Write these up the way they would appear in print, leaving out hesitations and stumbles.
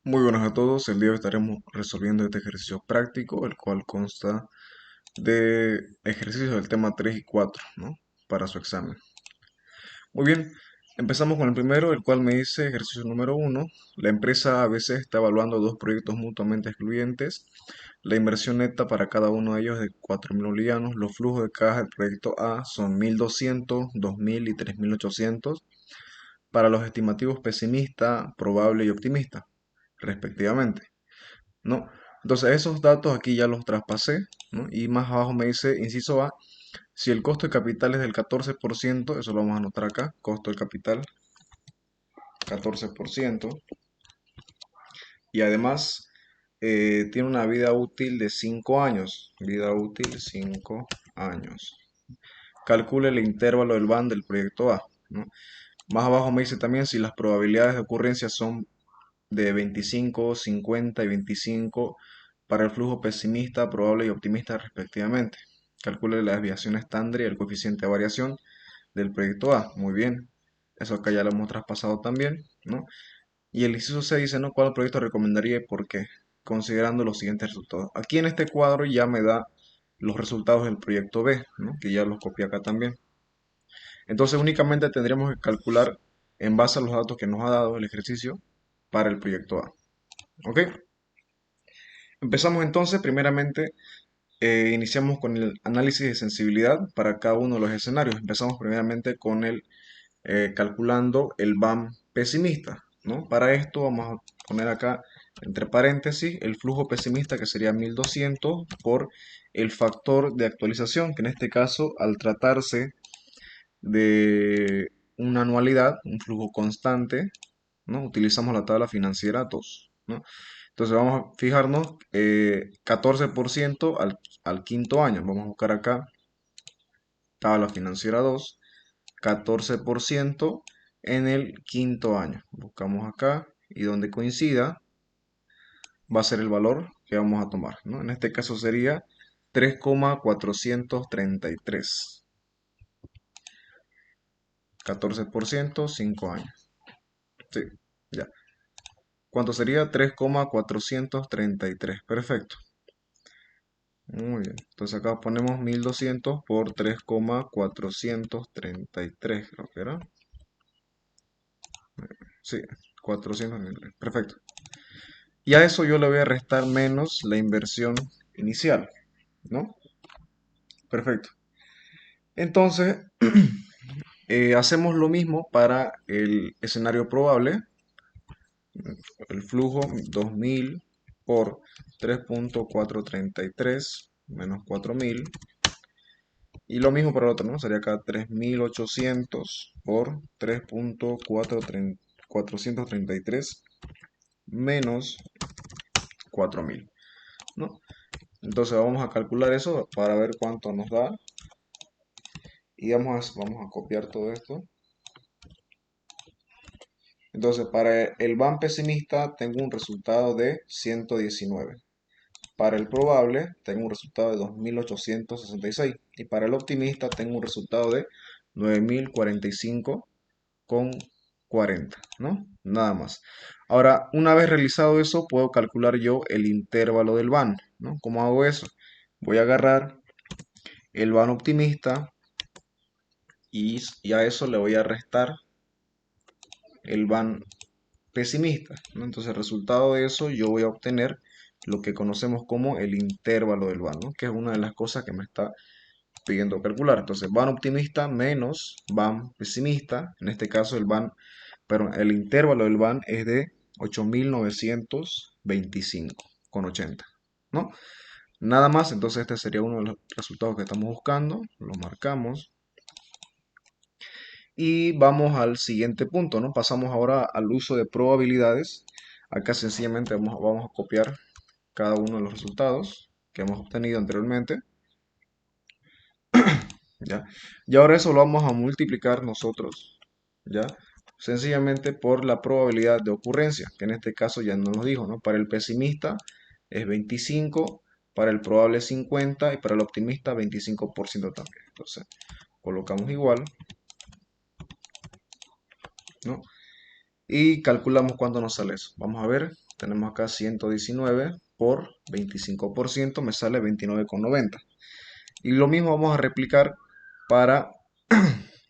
Muy buenas a todos, el día de hoy estaremos resolviendo este ejercicio práctico, el cual consta de ejercicios del tema 3 y 4, ¿no? Para su examen. Muy bien, empezamos con el primero, el cual me dice ejercicio número 1. La empresa a veces está evaluando dos proyectos mutuamente excluyentes. La inversión neta para cada uno de ellos es de 4.000 bolivianos. Los flujos de caja del proyecto A son 1.200, 2.000 y 3.800 para los estimativos pesimista, probable y optimista, respectivamente. ¿No? Entonces esos datos aquí ya los traspasé, ¿no? Y más abajo me dice, inciso A, si el costo de capital es del 14%, eso lo vamos a anotar acá, costo del capital, 14%, y además tiene una vida útil de 5 años, vida útil 5 años. Calcule el intervalo del BAN del proyecto A, ¿no? Más abajo me dice también si las probabilidades de ocurrencia son de 25, 50 y 25 para el flujo pesimista, probable y optimista respectivamente. Calcule la desviación estándar y el coeficiente de variación del proyecto A. Muy bien. Eso acá ya lo hemos traspasado también, ¿no? Y el inciso C dice, ¿no? ¿Cuál proyecto recomendaría y por qué? Considerando los siguientes resultados. Aquí en este cuadro ya me da los resultados del proyecto B, ¿no? Que ya los copié acá también. Entonces únicamente tendríamos que calcular en base a los datos que nos ha dado el ejercicio para el proyecto A. ¿Ok? Empezamos entonces, primeramente, iniciamos con el análisis de sensibilidad para cada uno de los escenarios. Empezamos primeramente con el calculando el BAM pesimista, ¿no? Para esto vamos a poner acá entre paréntesis el flujo pesimista que sería 1.200 por el factor de actualización, que en este caso al tratarse de una anualidad, un flujo constante, ¿no? Utilizamos la tabla financiera 2, ¿no? Entonces vamos a fijarnos 14% al quinto año. Vamos a buscar acá tabla financiera 2, 14% en el quinto año. Buscamos acá y donde coincida va a ser el valor que vamos a tomar, ¿no? En este caso sería 3,433. 14%, 5 años. Sí, ya. ¿Cuánto sería? 3,433. Perfecto. Muy bien. Entonces acá ponemos 1.200 por 3,433, creo que era. Sí, 433. Perfecto. Y a eso yo le voy a restar menos la inversión inicial, ¿no? Perfecto. Entonces, hacemos lo mismo para el escenario probable. El flujo 2.000 por 3,433 menos 4.000. Y lo mismo para el otro, ¿no? Sería acá 3.800 por 3,433 menos 4.000, ¿no? Entonces vamos a calcular eso para ver cuánto nos da. Y vamos a copiar todo esto. Entonces para el BAM pesimista tengo un resultado de 119. Para el probable tengo un resultado de 2.866. Y para el optimista tengo un resultado de 9.045 con 40, ¿no? Nada más. Ahora, una vez realizado eso, puedo calcular yo el intervalo del BAN, ¿no? ¿Cómo hago eso? Voy a agarrar el BAN optimista y a eso le voy a restar el BAN pesimista, ¿no? Entonces, el resultado de eso yo voy a obtener lo que conocemos como el intervalo del BAN, ¿no? Que es una de las cosas que me está pidiendo calcular. Entonces, BAN optimista menos BAN pesimista, en este caso pero el intervalo del BAN es de 8.925,80, ¿no? Nada más, entonces este sería uno de los resultados que estamos buscando, lo marcamos y vamos al siguiente punto, ¿no? Pasamos ahora al uso de probabilidades. Acá sencillamente vamos a copiar cada uno de los resultados que hemos obtenido anteriormente, ¿ya? Y ahora eso lo vamos a multiplicar nosotros, ¿ya? Sencillamente por la probabilidad de ocurrencia, que en este caso ya nos lo dijo, ¿no? Para el pesimista es 25, para el probable es 50 y para el optimista 25% también. Entonces, colocamos igual, ¿no? y calculamos cuánto nos sale eso. Vamos a ver, tenemos acá 119 por 25%, me sale 29,90. Y lo mismo vamos a replicar para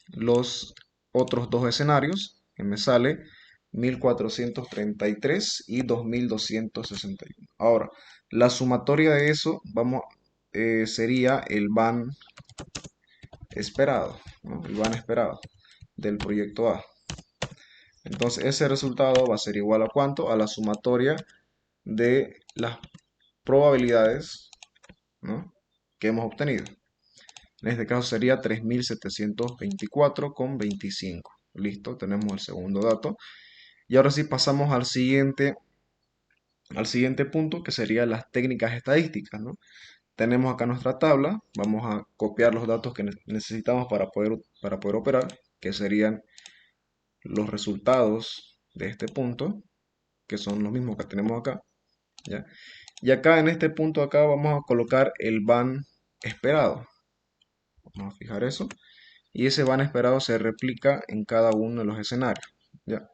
los otros dos escenarios, que me sale 1433 y 2261. Ahora, la sumatoria de eso sería el van esperado, ¿no? El van esperado del proyecto A. Entonces, ese resultado va a ser igual a ¿cuánto? A la sumatoria de las probabilidades, ¿no?, que hemos obtenido. En este caso sería 3724,25. Listo, tenemos el segundo dato. Y ahora sí pasamos al siguiente punto, que sería las técnicas estadísticas, ¿no? Tenemos acá nuestra tabla. Vamos a copiar los datos que necesitamos para poder operar, que serían los resultados de este punto, que son los mismos que tenemos acá, ¿ya? Y acá en este punto acá vamos a colocar el van esperado. Vamos a fijar eso. Y ese van esperado se replica en cada uno de los escenarios, ¿ya?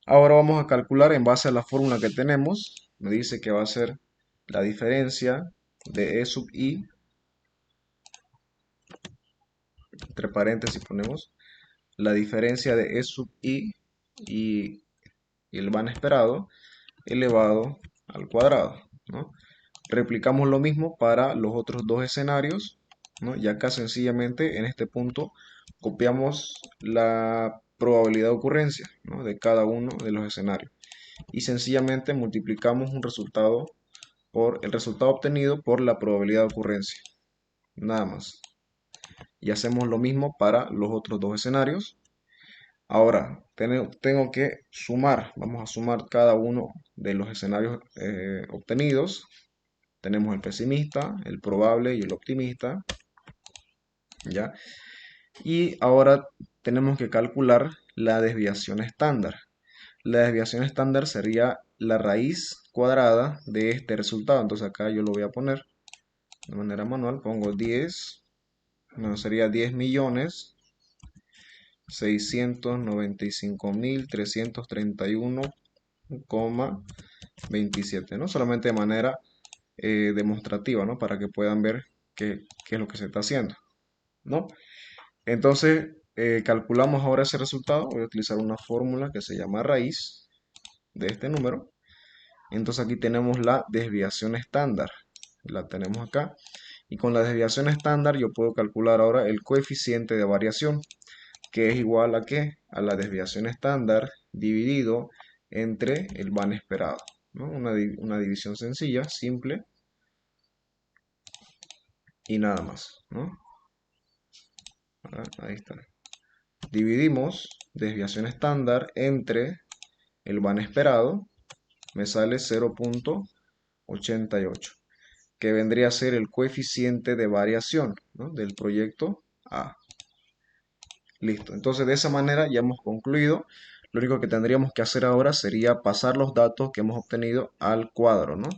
Ahora vamos a calcular en base a la fórmula que tenemos. Me dice que va a ser la diferencia de E sub I, entre paréntesis ponemos, la diferencia de E sub I y, y el van esperado elevado al cuadrado, ¿no? Replicamos lo mismo para los otros dos escenarios, ¿no? Y acá sencillamente en este punto copiamos la probabilidad de ocurrencia, ¿no?, de cada uno de los escenarios. Y sencillamente multiplicamos un resultado por el resultado obtenido por la probabilidad de ocurrencia. Nada más. Y hacemos lo mismo para los otros dos escenarios. Ahora, tengo que sumar. Vamos a sumar cada uno de los escenarios obtenidos. Tenemos el pesimista, el probable y el optimista, ¿ya? Y ahora tenemos que calcular la desviación estándar. La desviación estándar sería la raíz cuadrada de este resultado. Entonces acá yo lo voy a poner de manera manual. Pongo 10, no, sería 10.695.331,27, ¿no? Solamente de manera demostrativa, ¿no? Para que puedan ver qué es lo que se está haciendo, ¿no? Entonces, calculamos ahora ese resultado. Voy a utilizar una fórmula que se llama raíz de este número. Entonces aquí tenemos la desviación estándar. La tenemos acá. Y con la desviación estándar yo puedo calcular ahora el coeficiente de variación, que es igual a ¿qué? A la desviación estándar dividido entre el van esperado, ¿no? Una división sencilla, simple y nada más, ¿no? Ahí está. Dividimos desviación estándar entre el van esperado, me sale 0,88, que vendría a ser el coeficiente de variación, ¿no?, del proyecto A. Listo. Entonces de esa manera ya hemos concluido. Lo único que tendríamos que hacer ahora sería pasar los datos que hemos obtenido al cuadro, ¿no?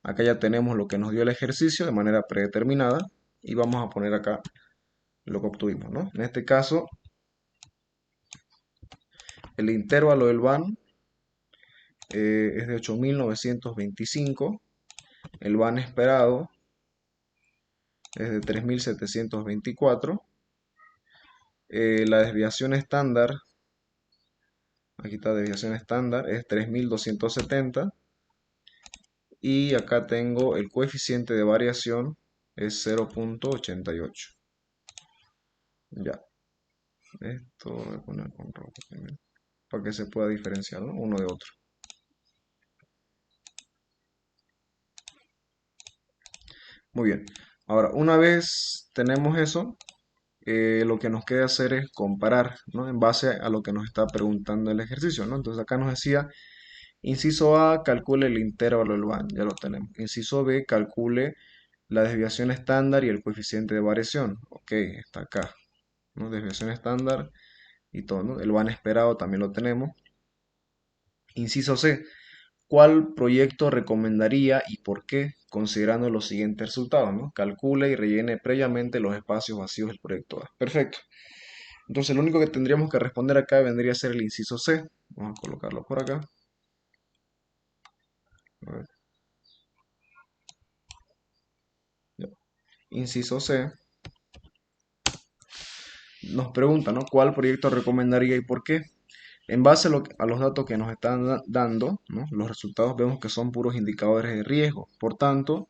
Acá ya tenemos lo que nos dio el ejercicio de manera predeterminada y vamos a poner acá lo que obtuvimos, ¿no? En este caso, el intervalo del van es de 8.925. El van esperado es de 3.724. La desviación estándar, aquí está, desviación estándar, es 3.270. Y acá tengo el coeficiente de variación, es 0,88. Ya, esto lo voy a poner con rojo también, para que se pueda diferenciar, ¿no?, uno de otro. Muy bien. Ahora, una vez tenemos eso, lo que nos queda hacer es comparar, ¿no?, en base a lo que nos está preguntando el ejercicio, ¿no? Entonces acá nos decía, inciso A, calcule el intervalo del van, ya lo tenemos. Inciso B, calcule la desviación estándar y el coeficiente de variación. Ok, está acá, ¿no? Desviación estándar y todo, ¿no? El van esperado también lo tenemos. Inciso C, ¿cuál proyecto recomendaría y por qué, considerando los siguientes resultados, ¿no? Calcule y rellene previamente los espacios vacíos del proyecto A. Perfecto. Entonces, lo único que tendríamos que responder acá vendría a ser el inciso C. Vamos a colocarlo por acá. A ver, ya. Inciso C nos pregunta, ¿no? ¿Cuál proyecto recomendaría y por qué? En base a, a los datos que nos están dando, ¿no? Los resultados vemos que son puros indicadores de riesgo. Por tanto,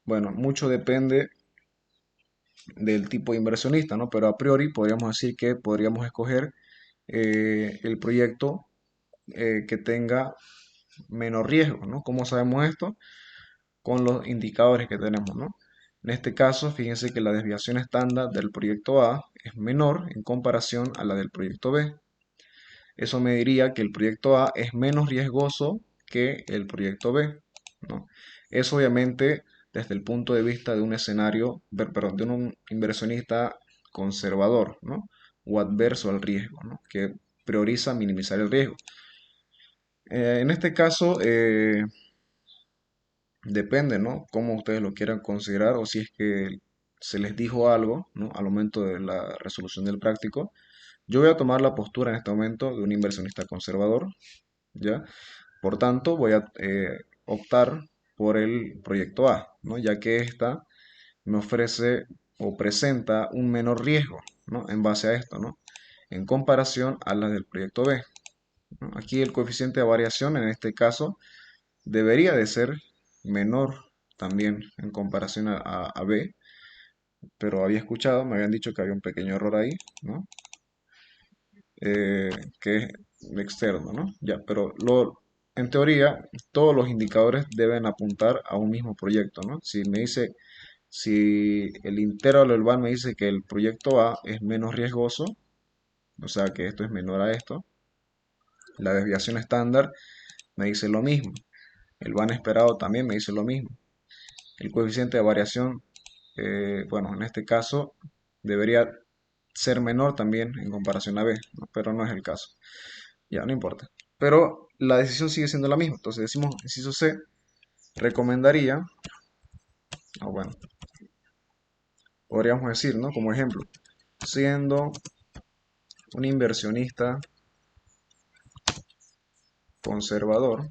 bueno, mucho depende del tipo de inversionista, ¿no? Pero a priori podríamos decir que podríamos escoger el proyecto que tenga menos riesgo, ¿no? ¿Cómo sabemos esto? Con los indicadores que tenemos, ¿no? En este caso, fíjense que la desviación estándar del proyecto A es menor en comparación a la del proyecto B. Eso me diría que el proyecto A es menos riesgoso que el proyecto B, ¿no? Eso obviamente desde el punto de vista de un escenario, perdón, de un inversionista conservador, ¿no? O adverso al riesgo, ¿no? Que prioriza minimizar el riesgo. En este caso, depende, ¿no? Cómo ustedes lo quieran considerar o si es que se les dijo algo, ¿no? Al momento de la resolución del práctico. Yo voy a tomar la postura en este momento de un inversionista conservador, ¿ya? Por tanto, voy a optar por el proyecto A, ¿no? Ya que ésta me ofrece o presenta un menor riesgo, ¿no? En base a esto, ¿no? En comparación a la del proyecto B, ¿no? Aquí el coeficiente de variación, en este caso, debería de ser menor también en comparación a B, pero había escuchado, me habían dicho que había un pequeño error ahí, ¿no? eh, que es externo, ¿no? Ya, pero en teoría todos los indicadores deben apuntar a un mismo proyecto, ¿no? Si el intervalo del BAN me dice que el proyecto A es menos riesgoso, o sea que esto es menor a esto, la desviación estándar me dice lo mismo, el BAN esperado también me dice lo mismo, el coeficiente de variación, bueno, en este caso debería ser menor también en comparación a B, ¿no? Pero no es el caso. Ya, no importa. Pero la decisión sigue siendo la misma. Entonces decimos, inciso C, recomendaría, o bueno, podríamos decir, ¿no? Como ejemplo, siendo un inversionista conservador,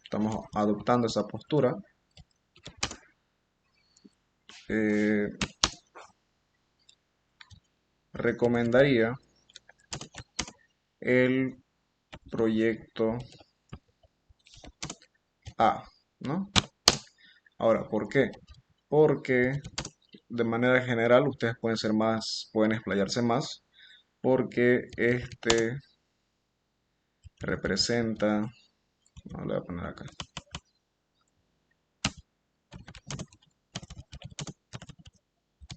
estamos adoptando esa postura, eh, recomendaría el proyecto A, ¿no? Ahora, ¿por qué? Porque de manera general ustedes pueden ser más, pueden explayarse más, porque este representa, no le voy a poner acá,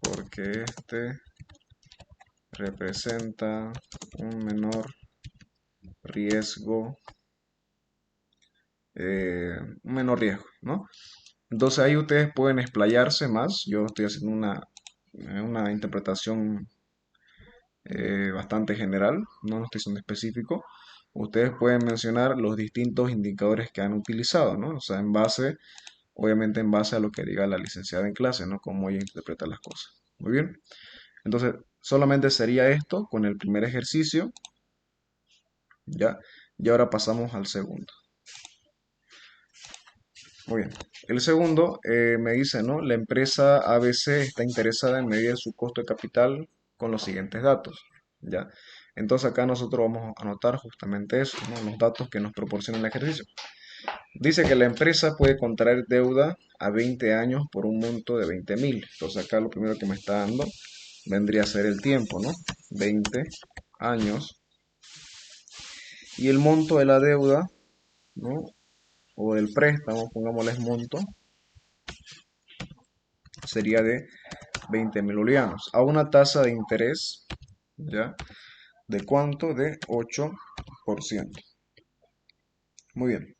porque este representa un menor riesgo, un menor riesgo, ¿no? Entonces ahí ustedes pueden explayarse más. Yo estoy haciendo una interpretación bastante general, no estoy siendo específico. Ustedes pueden mencionar los distintos indicadores que han utilizado, ¿no? O sea, obviamente en base a lo que diga la licenciada en clase, ¿no? Cómo ella interpreta las cosas. Muy bien. Entonces, solamente sería esto con el primer ejercicio, ¿ya? Y ahora pasamos al segundo. Muy bien. El segundo me dice, ¿no? La empresa ABC está interesada en medir su costo de capital con los siguientes datos, ¿ya? Entonces acá nosotros vamos a anotar justamente eso, ¿no? Los datos que nos proporciona el ejercicio. Dice que la empresa puede contraer deuda a 20 años por un monto de 20.000. Entonces acá lo primero que me está dando vendría a ser el tiempo, ¿no? 20 años. Y el monto de la deuda, ¿no? O del préstamo, pongámosles monto, sería de 20.000 bolivianos a una tasa de interés, ¿ya? ¿De cuánto? De 8%. Muy bien.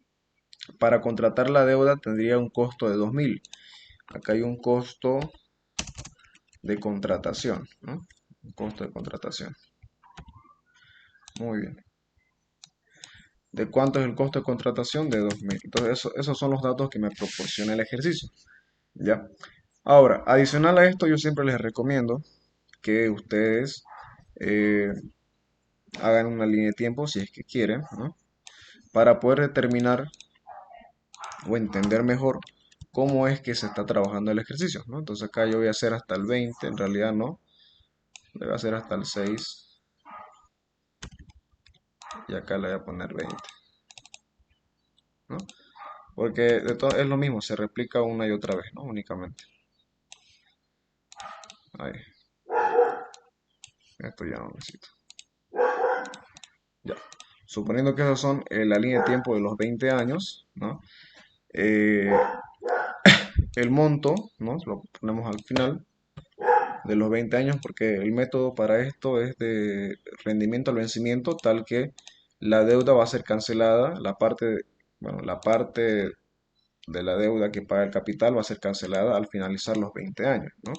Para contratar la deuda tendría un costo de 2.000. Acá hay un costo de contratación, ¿no? Un costo de contratación. Muy bien. ¿De cuánto es el costo de contratación? De 2.000. Entonces, esos son los datos que me proporciona el ejercicio, ¿ya? Ahora, adicional a esto, yo siempre les recomiendo que ustedes eh, hagan una línea de tiempo si es que quieren, ¿no? Para poder determinar o entender mejor cómo es que se está trabajando el ejercicio, ¿no? Entonces acá yo voy a hacer hasta el 20, en realidad no, le voy a hacer hasta el 6 y acá le voy a poner 20, ¿no? Porque de todo es lo mismo, se replica una y otra vez, ¿no? Únicamente. Ahí, esto ya no necesito. Ya. Suponiendo que esos son la línea de tiempo de los 20 años, ¿no? Eh, el monto, ¿no? Lo ponemos al final de los 20 años porque el método para esto es de rendimiento al vencimiento tal que la deuda va a ser cancelada, bueno, la parte de la deuda que paga el capital va a ser cancelada al finalizar los 20 años, ¿no?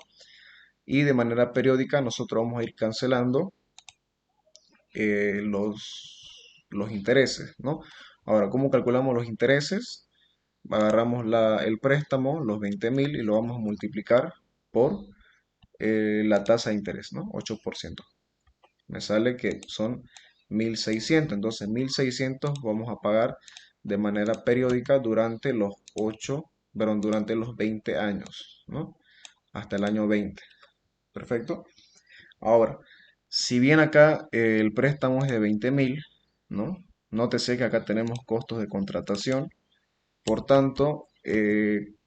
Y de manera periódica nosotros vamos a ir cancelando los intereses, ¿no? Ahora, ¿cómo calculamos los intereses? Agarramos el préstamo, los 20.000, y lo vamos a multiplicar por la tasa de interés, ¿no? 8%. Me sale que son 1.600. Entonces, 1.600 vamos a pagar de manera periódica durante los 8, perdón, durante los 20 años, ¿no? Hasta el año 20. Perfecto. Ahora, si bien acá el préstamo es de 20.000, ¿no? Nótese que acá tenemos costos de contratación. Por tanto,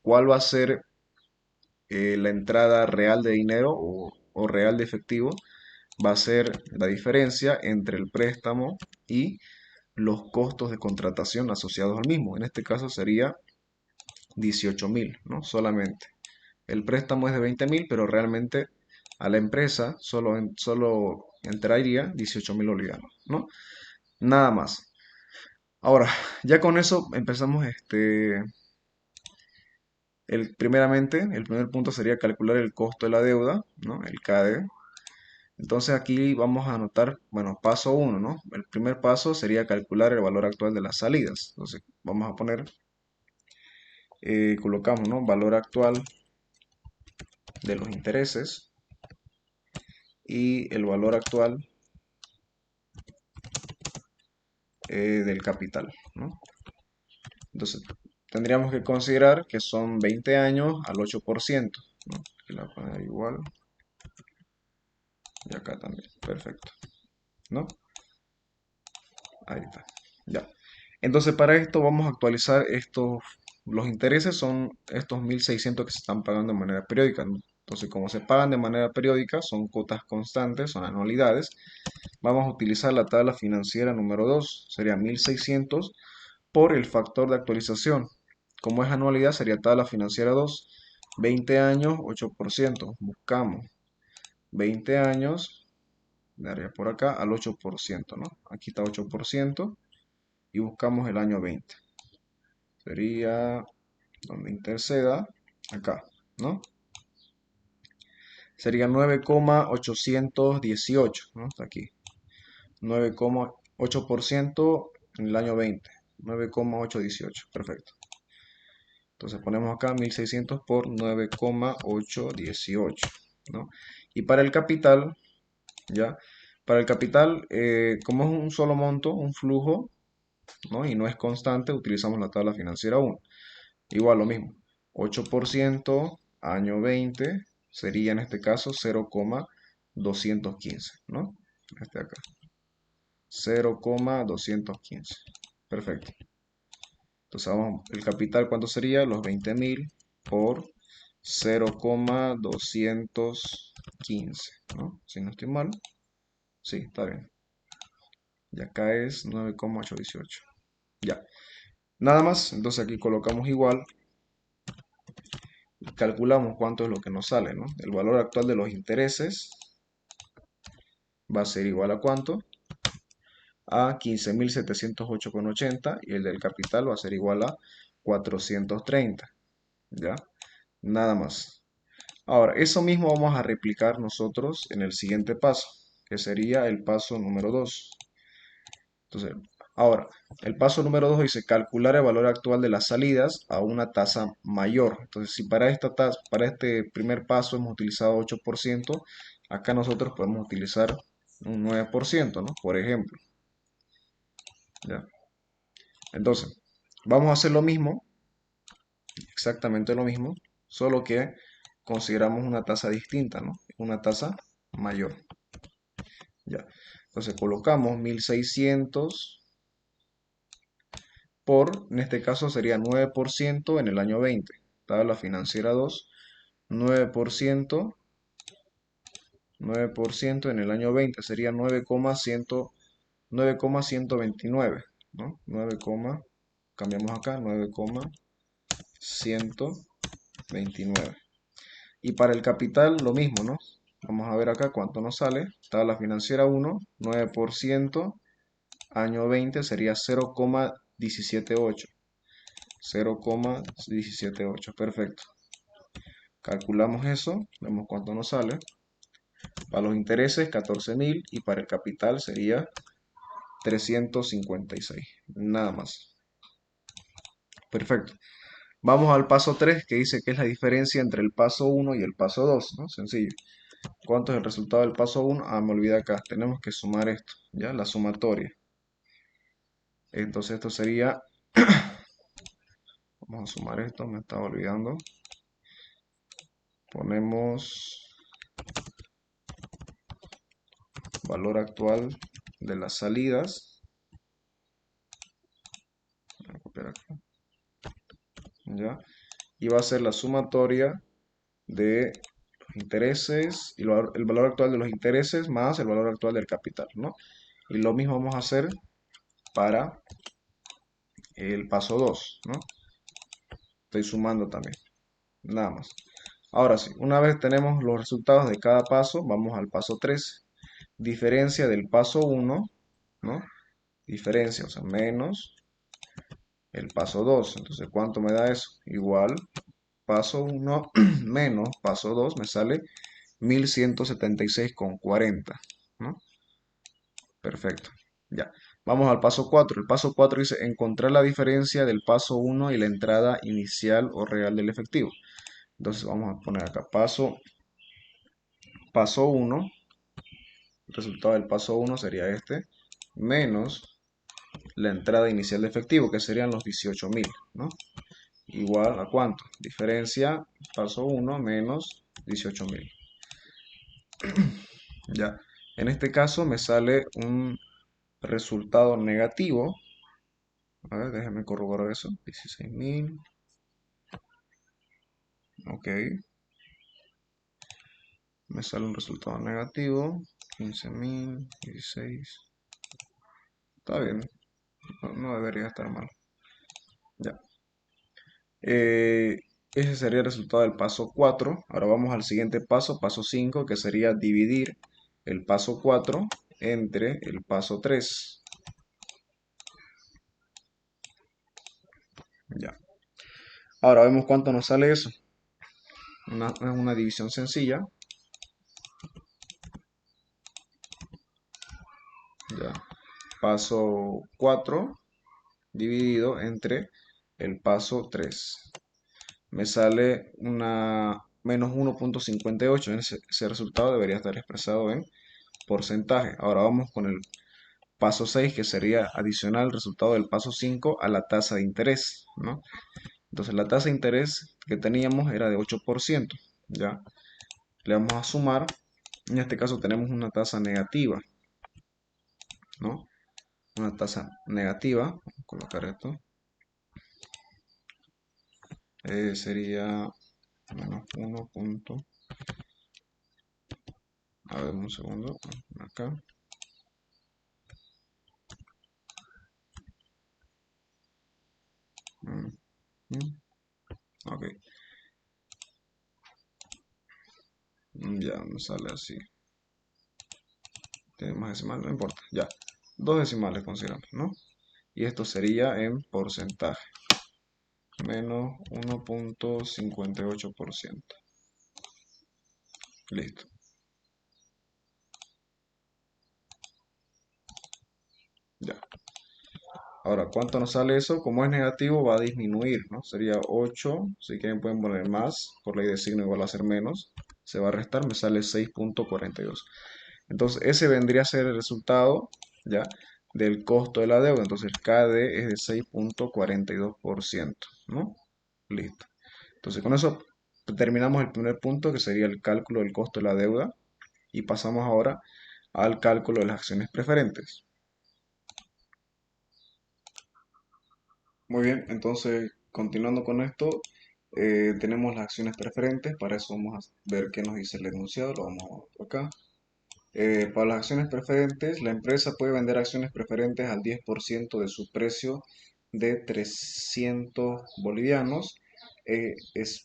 ¿cuál va a ser la entrada real de dinero o real de efectivo? Va a ser la diferencia entre el préstamo y los costos de contratación asociados al mismo. En este caso sería 18.000, ¿no? Solamente. El préstamo es de 20.000, pero realmente a la empresa solo entraría 18.000 bolivianos, ¿no? Nada más. Ahora, ya con eso empezamos primeramente, el primer punto sería calcular el costo de la deuda, ¿no? El CADE. Entonces aquí vamos a anotar, bueno, paso uno, ¿no? El primer paso sería calcular el valor actual de las salidas. Entonces vamos a poner, colocamos, ¿no? Valor actual de los intereses y el valor actual del capital, ¿no? Entonces tendríamos que considerar que son 20 años al 8%, ¿no? Aquí la voy a poner igual y acá también, perfecto, ¿no? Ahí está, ya. Entonces para esto vamos a actualizar los intereses son estos 1.600 que se están pagando de manera periódica, ¿no? Entonces como se pagan de manera periódica, son cuotas constantes, son anualidades, vamos a utilizar la tabla financiera número 2, sería 1.600 por el factor de actualización. Como es anualidad, sería tabla financiera 2, 20 años, 8%. Buscamos 20 años, daría por acá al 8%, ¿no? Aquí está 8% y buscamos el año 20. Sería donde interceda, acá, ¿no? Sería 9,818, ¿no? Está aquí. 9,8% en el año 20. 9,818, perfecto. Entonces ponemos acá 1.600 por 9,818, ¿no? Y para el capital, ¿ya? Para el capital, como es un solo monto, un flujo, ¿no? Y no es constante, utilizamos la tabla financiera 1. Igual lo mismo, 8% año 20 sería en este caso 0,215, ¿no? Este acá, 0,215. Perfecto. Entonces vamos, el capital, ¿cuánto sería? Los 20.000 por 0,215, ¿no? Si no estoy mal. Sí, está bien. Y acá es 9,818. Ya. Nada más, entonces aquí colocamos igual y calculamos cuánto es lo que nos sale, ¿no? El valor actual de los intereses va a ser igual a cuánto? A 15.708,80 y el del capital va a ser igual a 430, ¿ya? Nada más. Ahora, eso mismo vamos a replicar nosotros en el siguiente paso, que sería el paso número 2. Entonces, ahora, el paso número 2 dice calcular el valor actual de las salidas a una tasa mayor. Entonces, si para este primer paso hemos utilizado 8%, acá nosotros podemos utilizar un 9%, ¿no? Por ejemplo, ¿ya? Entonces, vamos a hacer lo mismo, exactamente lo mismo, solo que consideramos una tasa distinta, ¿no? Una tasa mayor, ¿ya? Entonces colocamos 1600 en este caso sería 9% en el año 20. Tabla financiera 2, 9%, 9% en el año 20 sería 9,129, ¿no? 9, cambiamos acá, 9,129. Y para el capital lo mismo, ¿no? Vamos a ver acá cuánto nos sale. Tabla financiera 1, 9%, año 20 sería 0,178. 0,178, perfecto. Calculamos eso, vemos cuánto nos sale. Para los intereses 14.000 y para el capital sería 356. Nada más. Perfecto. Vamos al paso 3 que dice que es la diferencia entre el paso 1 y el paso 2, ¿no? Sencillo. ¿Cuánto es el resultado del paso 1? Ah, me olvidé acá. Tenemos que sumar esto, ¿ya? La sumatoria. Entonces esto sería... Vamos a sumar esto, me estaba olvidando. Ponemos valor actual de las salidas. Voy a copiar acá, ¿ya? Y va a ser la sumatoria de los intereses y el valor actual de los intereses más el valor actual del capital, ¿no? Y lo mismo vamos a hacer para el paso 2, ¿no? Estoy sumando también, nada más. Ahora sí, una vez tenemos los resultados de cada paso, vamos al paso 3. Diferencia del paso 1, ¿no? Diferencia, o sea, menos el paso 2. Entonces, ¿cuánto me da eso? Igual, paso 1 menos paso 2 me sale 1176,40, ¿no? Perfecto. Ya. Vamos al paso 4. El paso 4 dice encontrar la diferencia del paso 1 y la entrada inicial o real del efectivo. Entonces vamos a poner acá paso 1. El resultado del paso 1 sería este, menos la entrada inicial de efectivo, que serían los 18.000, ¿no? Igual a cuánto? Diferencia paso 1 menos 18.000. Ya. En este caso me sale un resultado negativo. A ver, déjame corroborar eso. 16.000. Ok. Me sale un resultado negativo. 15.000. 16. Está bien. No debería estar mal. Ya. Ese sería el resultado del paso 4. Ahora vamos al siguiente paso, paso 5, que sería dividir el paso 4 entre el paso 3. Ya. Ahora vemos cuánto nos sale eso. Una división sencilla. Ya. Paso 4 dividido entre el paso 3. Me sale una menos 1,58. Ese resultado debería estar expresado en porcentaje. Ahora vamos con el paso 6, que sería adicionar el resultado del paso 5 a la tasa de interés, ¿no? Entonces la tasa de interés que teníamos era de 8%, ¿ya? Le vamos a sumar, en este caso tenemos una tasa negativa, ¿no? Una tasa negativa, vamos a colocar esto, sería menos 1 punto, a ver un segundo, acá, mm, mm, ok, ya me sale así, tiene más decimales, no importa, ya, dos decimales consideramos, ¿no? Y esto sería en porcentaje, menos 1,58%. Listo. Ya. Ahora, ¿cuánto nos sale eso? Como es negativo, va a disminuir, ¿no? Sería 8. Si quieren pueden poner más. Por ley de signo igual a ser menos. Se va a restar, me sale 6,42. Entonces, ese vendría a ser el resultado, ¿ya? Del costo de la deuda. Entonces, el KD es de 6,42%, ¿no? Listo. Entonces, con eso terminamos el primer punto, que sería el cálculo del costo de la deuda, y pasamos ahora al cálculo de las acciones preferentes. Muy bien, entonces, continuando con esto, tenemos las acciones preferentes. Para eso vamos a ver qué nos dice el enunciado. Lo vamos a ver acá. Para las acciones preferentes, la empresa puede vender acciones preferentes al 10% de su precio de 300 bolivianos,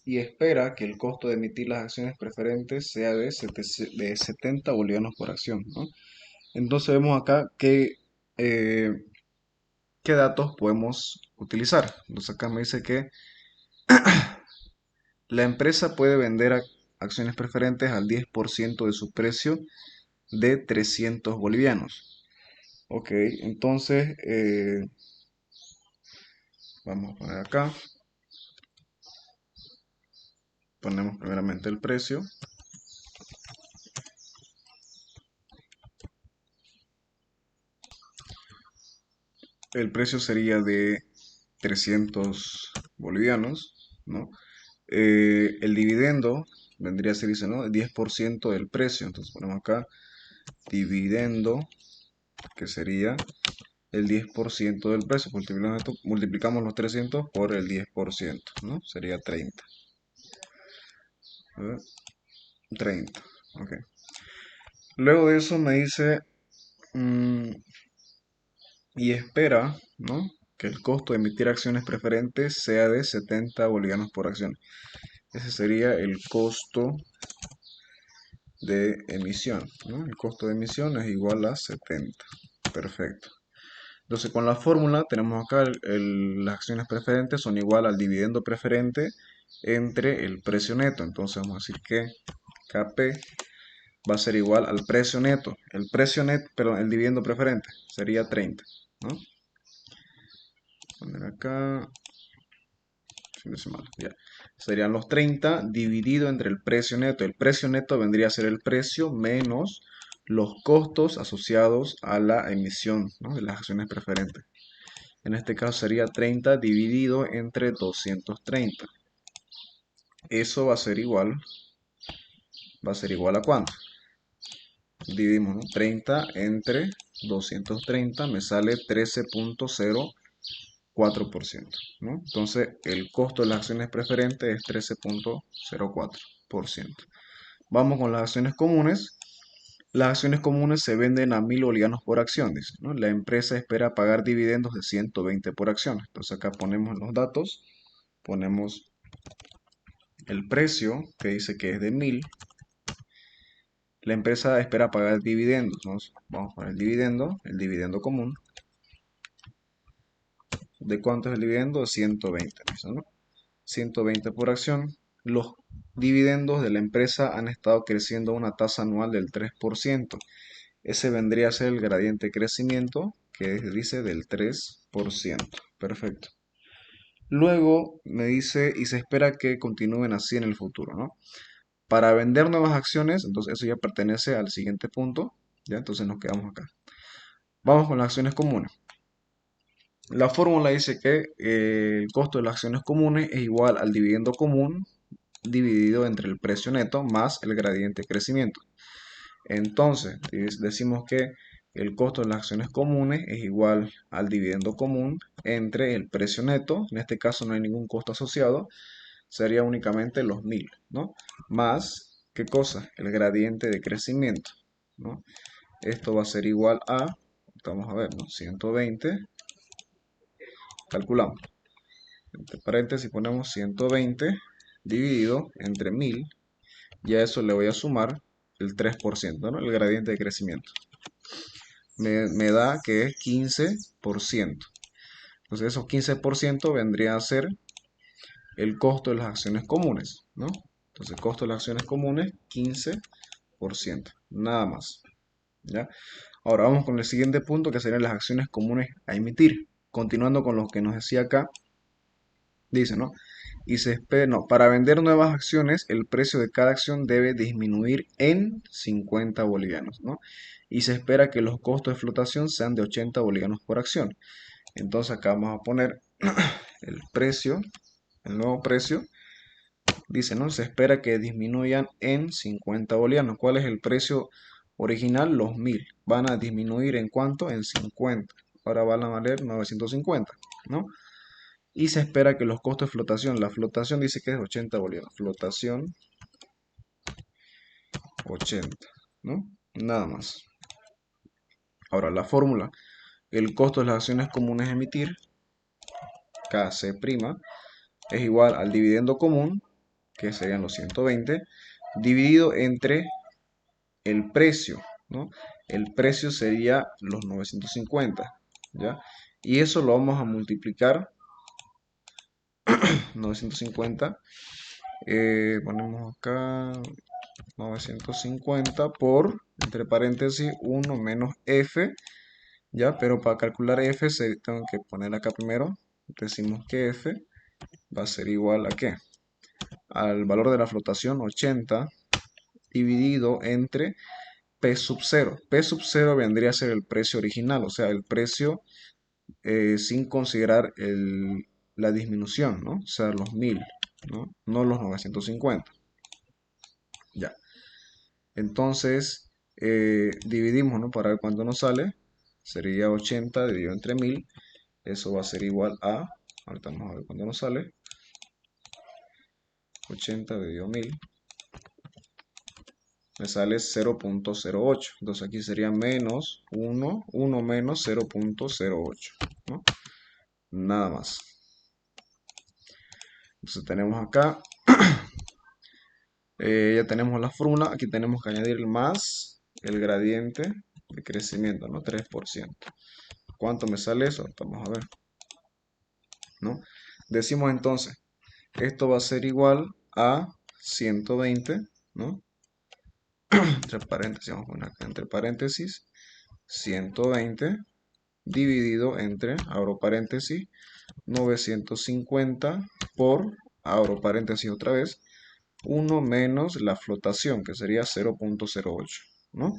y espera que el costo de emitir las acciones preferentes sea de 70 bolivianos por acción, ¿no? Entonces vemos acá eh, qué datos podemos utilizar. Entonces acá me dice que la empresa puede vender acciones preferentes al 10% de su precio de 300 bolivianos. Ok, entonces vamos a poner acá, ponemos primeramente el precio. El precio sería de 300 bolivianos, ¿no? El dividendo vendría a ser, dice, ¿no? El 10% del precio. Entonces ponemos acá dividendo, que sería el 10% del precio. Multiplicamos los 300 por el 10%, ¿no? Sería 30. A ver, 30, ok. Luego de eso me dice, mm, y espera, ¿no? Que el costo de emitir acciones preferentes sea de 70 bolivianos por acción. Ese sería el costo de emisión, ¿no? El costo de emisión es igual a 70. Perfecto. Entonces, con la fórmula tenemos acá las acciones preferentes son igual al dividendo preferente entre el precio neto. Entonces, vamos a decir que KP va a ser igual al precio neto. El precio neto, perdón, el dividendo preferente sería 30, ¿no? Poner acá, fin de semana, ya. Serían los 30 dividido entre el precio neto. El precio neto vendría a ser el precio menos los costos asociados a la emisión, ¿no? De las acciones preferentes. En este caso sería 30 dividido entre 230. Eso va a ser igual a ¿cuánto? Dividimos, ¿no? 30 entre 230 me sale 13,04%, ¿no? Entonces, el costo de las acciones preferentes es 13,04%. Vamos con las acciones comunes. Las acciones comunes se venden a 1000 bolivianos por acción, dice, ¿no? La empresa espera pagar dividendos de 120 por acción. Entonces acá ponemos los datos, ponemos el precio, que dice que es de 1000. La empresa espera pagar dividendos, ¿no? Vamos a poner el dividendo común. ¿De cuánto es el dividendo? 120, ¿no? 120 por acción. Los dividendos de la empresa han estado creciendo a una tasa anual del 3%. Ese vendría a ser el gradiente de crecimiento, que dice del 3%. Perfecto. Luego me dice, y se espera que continúen así en el futuro, ¿no? Para vender nuevas acciones, entonces eso ya pertenece al siguiente punto, ¿ya? Entonces nos quedamos acá. Vamos con las acciones comunes. La fórmula dice que el costo de las acciones comunes es igual al dividendo común dividido entre el precio neto más el gradiente de crecimiento. Entonces, decimos que el costo de las acciones comunes es igual al dividendo común entre el precio neto, en este caso no hay ningún costo asociado, sería únicamente los 1000, ¿no? Más, ¿qué cosa? El gradiente de crecimiento, ¿no? Esto va a ser igual a, vamos a ver, ¿no? 120, calculamos. Entre paréntesis ponemos 120 dividido entre 1000, y a eso le voy a sumar el 3%, ¿no? El gradiente de crecimiento. Me da que es 15%. Entonces esos 15% vendría a ser el costo de las acciones comunes, ¿no? Entonces el costo de las acciones comunes, 15%, nada más, ¿ya? Ahora vamos con el siguiente punto, que serían las acciones comunes a emitir. Continuando con lo que nos decía acá, dice, ¿no? y se espera, no, para vender nuevas acciones, el precio de cada acción debe disminuir en 50 bolivianos, ¿no? Y se espera que los costos de flotación sean de 80 bolivianos por acción. Entonces acá vamos a poner el precio, el nuevo precio, dice, ¿no? Se espera que disminuyan en 50 bolivianos. ¿Cuál es el precio original? Los 1000. Van a disminuir en cuánto? En 50. Ahora van a valer 950, ¿no? Y se espera que los costos de flotación, la flotación dice que es 80 bolivianos. Flotación 80, ¿no? Nada más. Ahora, la fórmula. El costo de las acciones comunes a emitir, KC', es igual al dividendo común, que serían los 120, dividido entre el precio, ¿no? El precio sería los 950, ¿ya? Y eso lo vamos a multiplicar, 950, ponemos acá 950 por, entre paréntesis, 1 menos F, ¿ya? Pero para calcular F tengo que poner acá primero, decimos que F va a ser igual a ¿qué? Al valor de la flotación 80 dividido entre P sub 0. P sub 0 vendría a ser el precio original, o sea, el precio sin considerar la disminución, ¿no? O sea, los 1000, ¿no? No los 950. Ya. Entonces, dividimos, ¿no? Para ver cuánto nos sale. Sería 80 dividido entre 1000. Eso va a ser igual a, ahorita vamos a ver cuánto nos sale. 80 dividido 1000. Me sale 0.08. Entonces aquí sería menos 1 menos 0.08, ¿no? Nada más. Entonces tenemos acá, ya tenemos la fórmula. Aquí tenemos que añadir más el gradiente de crecimiento, ¿no? 3%. ¿Cuánto me sale eso? Vamos a ver, ¿no? Decimos entonces, esto va a ser igual a 120, ¿no? Entre paréntesis, vamos a poner acá entre paréntesis, 120 dividido entre, abro paréntesis, 950 por, abro paréntesis otra vez, 1 menos la flotación, que sería 0.08, ¿no?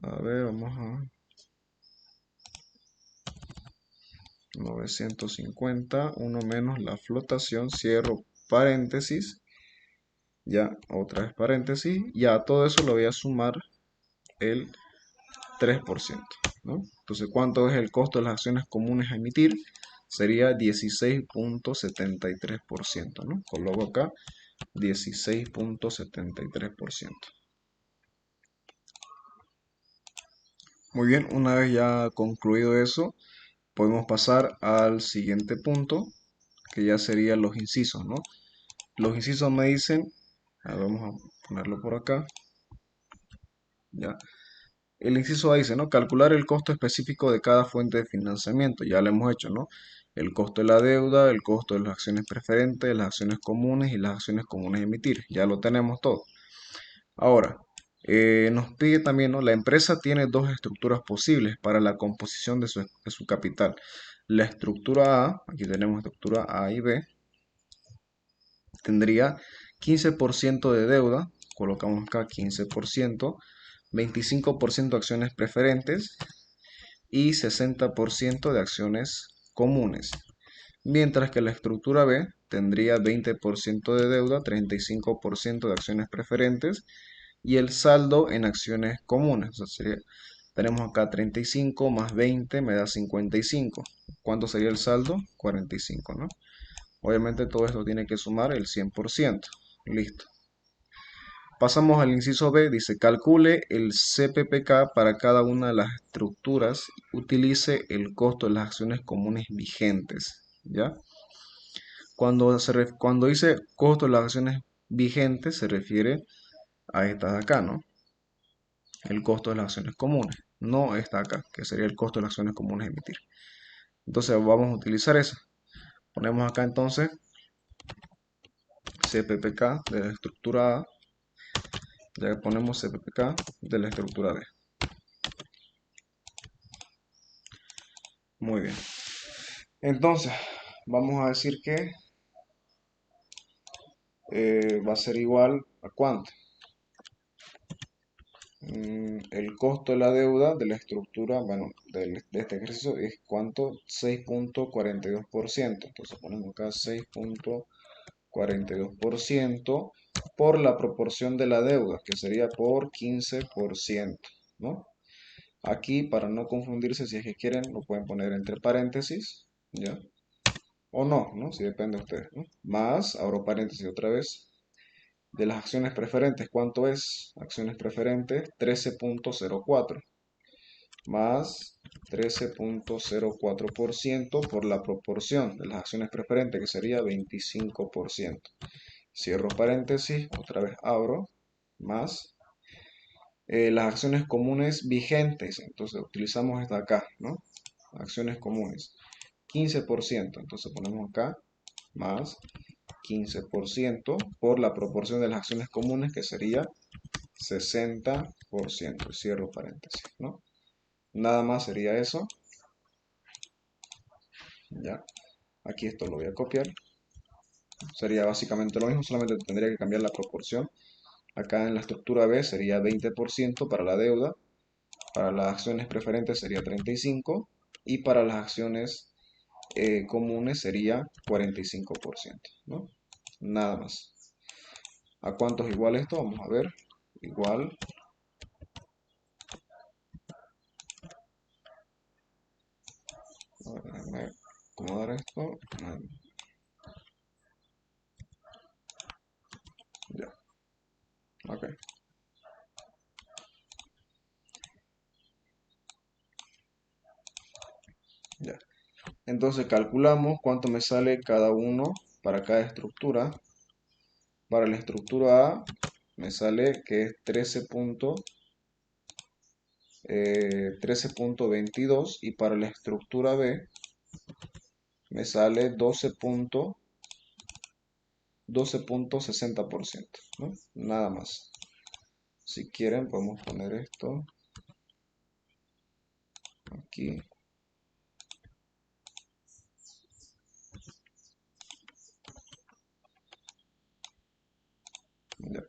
A ver, vamos a 950, 1 menos la flotación, cierro paréntesis, ya, otra vez paréntesis, ya todo eso lo voy a sumar el 3%, ¿no? Entonces, ¿cuánto es el costo de las acciones comunes a emitir? Sería 16.73%, ¿no? Coloco acá 16.73%. Muy bien, una vez ya concluido eso, podemos pasar al siguiente punto, que ya serían los incisos, ¿no? Los incisos me dicen, vamos a ponerlo por acá, ya. El inciso A dice, ¿no? Calcular el costo específico de cada fuente de financiamiento. Ya lo hemos hecho, ¿no? El costo de la deuda, el costo de las acciones preferentes, las acciones comunes y las acciones comunes a emitir. Ya lo tenemos todo. Ahora, nos pide también, ¿no? La empresa tiene dos estructuras posibles para la composición de su capital. La estructura A, aquí tenemos estructura A y B, tendría 15% de deuda, colocamos acá 15%, 25% acciones preferentes y 60% de acciones comunes. Mientras que la estructura B tendría 20% de deuda, 35% de acciones preferentes y el saldo en acciones comunes. O sea, tenemos acá 35 más 20 me da 55. ¿Cuánto sería el saldo? 45, ¿no? Obviamente todo esto tiene que sumar el 100%. Listo. Pasamos al inciso B, dice calcule el CPPK para cada una de las estructuras, utilice el costo de las acciones comunes vigentes, ¿ya? Cuando dice costo de las acciones vigentes se refiere a esta de acá, ¿no? El costo de las acciones comunes, no esta acá, que sería el costo de las acciones comunes a emitir. Entonces vamos a utilizar esa. Ponemos acá entonces CPPK de la estructura A, ya ponemos CPPK de la estructura B. Muy bien. Entonces, vamos a decir que va a ser igual a ¿cuánto? El costo de la deuda de la estructura, bueno, de este ejercicio es ¿cuánto? 6,42%. Entonces ponemos acá 6,42% por la proporción de la deuda, que sería por 15%, ¿no? Aquí, para no confundirse, si es que quieren, lo pueden poner entre paréntesis, ¿ya? O no, ¿no? Si depende de ustedes, ¿no? Más, abro paréntesis otra vez, de las acciones preferentes, ¿cuánto es? Acciones preferentes, 13,04 más 13,04% por la proporción de las acciones preferentes, que sería 25%. Cierro paréntesis, otra vez abro, más las acciones comunes vigentes. Entonces utilizamos esta acá, ¿no? Acciones comunes. 15%. Entonces ponemos acá, más 15% por la proporción de las acciones comunes, que sería 60%. Cierro paréntesis, ¿no? Nada más sería eso. Ya. Aquí esto lo voy a copiar. Sería básicamente lo mismo, solamente tendría que cambiar la proporción. Acá en la estructura B sería 20% para la deuda, para las acciones preferentes sería 35% y para las acciones comunes sería 45%, ¿no? Nada más. ¿A cuánto es igual esto? Vamos a ver. Igual. A ver, déjame acomodar esto. Ya. Ok. Ya. Entonces calculamos cuánto me sale cada uno para cada estructura. Para la estructura A me sale que es 13,22 y para la estructura B me sale 12,60%, ¿no? Nada más. Si quieren podemos poner esto aquí. Ya.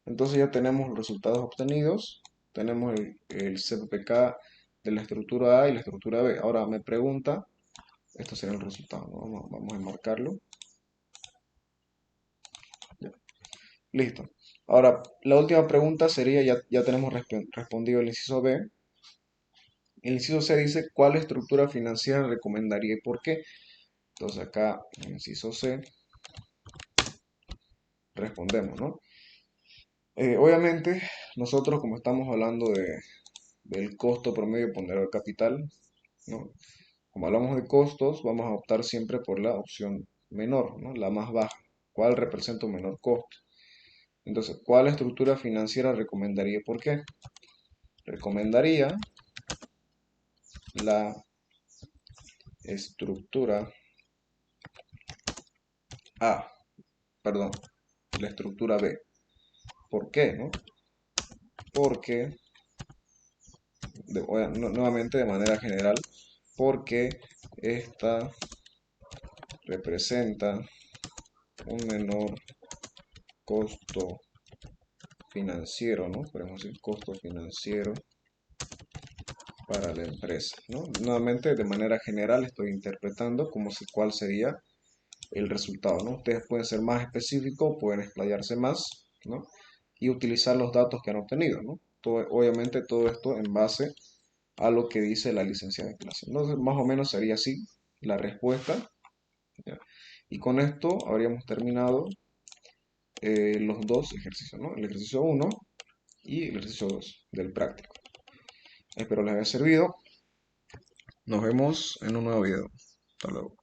Entonces ya tenemos los resultados obtenidos. Tenemos el CPK de la estructura A y la estructura B. Ahora me pregunta, esto será el resultado, ¿no? Vamos a enmarcarlo. Ya. Listo. Ahora, la última pregunta sería, ya tenemos respondido el inciso B. El inciso C dice, ¿cuál estructura financiera recomendaría y por qué? Entonces acá, en el inciso C, respondemos, ¿no? Obviamente, nosotros como estamos hablando del costo promedio ponderado del capital, ¿no? Como hablamos de costos, vamos a optar siempre por la opción menor, ¿no? La más baja. ¿Cuál representa un menor costo? Entonces, ¿cuál estructura financiera recomendaría y por qué? Recomendaría la estructura A, perdón, la estructura B. ¿Por qué, no? Porque, nuevamente de manera general, porque esta representa un menor costo financiero, ¿no? Podemos decir costo financiero para la empresa, ¿no? Nuevamente, de manera general, estoy interpretando como si cuál sería el resultado, ¿no? Ustedes pueden ser más específicos, pueden explayarse más, ¿no? Y utilizar los datos que han obtenido, ¿no? Obviamente todo esto en base a lo que dice la licenciada de clase. Entonces, más o menos sería así la respuesta, ¿ya? Y con esto habríamos terminado los dos ejercicios, ¿no? El ejercicio 1 y el ejercicio 2 del práctico. Espero les haya servido. Nos vemos en un nuevo video. Hasta luego.